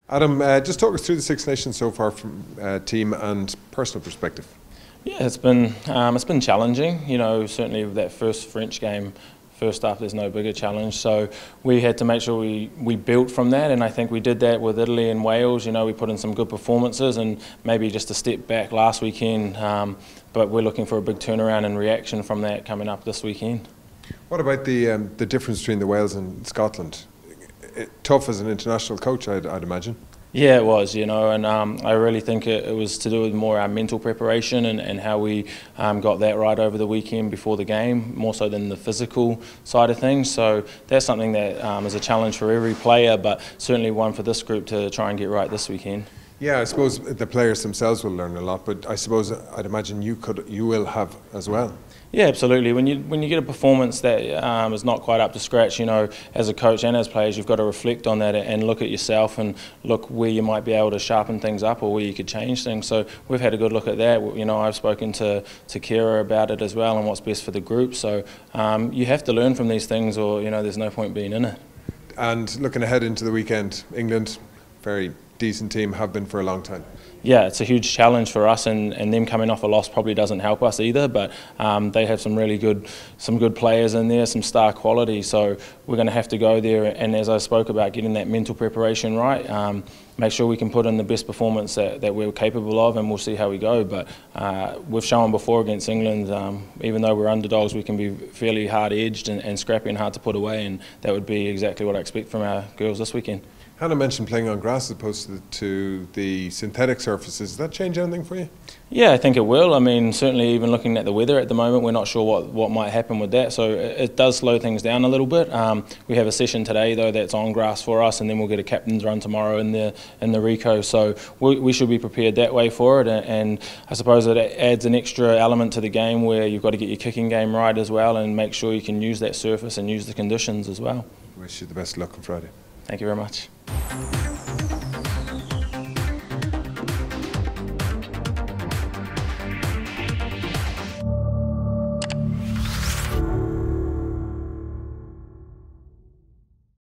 Adam, just talk us through the Six Nations so far from team and personal perspective. Yeah, it's been challenging. You know, certainly with that first French game, first up, there's no bigger challenge. So we had to make sure we built from that, and I think we did that with Italy and Wales. You know, we put in some good performances, and maybe just a step back last weekend. But we're looking for a big turnaround and reaction from that coming up this weekend. What about the difference between the Wales and Scotland? Tough as an international coach, I'd imagine. Yeah, it was, you know, and I really think it was to do with more our mental preparation and how we got that right over the weekend before the game, more so than the physical side of things. So that's something that is a challenge for every player, but certainly one for this group to try and get right this weekend. Yeah, I suppose the players themselves will learn a lot, but I suppose I'd imagine you will have as well. Yeah, absolutely. When you get a performance that is not quite up to scratch, you know, as a coach and as players, you've got to reflect on that and look at yourself and look where you might be able to sharpen things up or where you could change things. So we've had a good look at that. You know, I've spoken to Kira about it as well and what's best for the group. So you have to learn from these things, or you know, there's no point being in it. And looking ahead into the weekend, England, very decent team, have been for a long time. Yeah, it's a huge challenge for us, and them coming off a loss probably doesn't help us either. But they have some good players in there, some star quality. So we're going to have to go there, and as I spoke about, getting that mental preparation right. Make sure we can put in the best performance that we're capable of, and we'll see how we go. But we've shown before against England, even though we're underdogs, we can be fairly hard-edged and scrappy and hard to put away, and that would be exactly what I expect from our girls this weekend. Hannah mentioned playing on grass as opposed to the synthetic surfaces. Does that change anything for you? Yeah, I think it will. I mean, certainly even looking at the weather at the moment, we're not sure what might happen with that. So it does slow things down a little bit. We have a session today though that's on grass for us, and then we'll get a captain's run tomorrow in the Rico. So we should be prepared that way for it. And I suppose it adds an extra element to the game where you've got to get your kicking game right as well, and make sure you can use that surface and use the conditions as well. Wish you the best of luck on Friday. Thank you very much.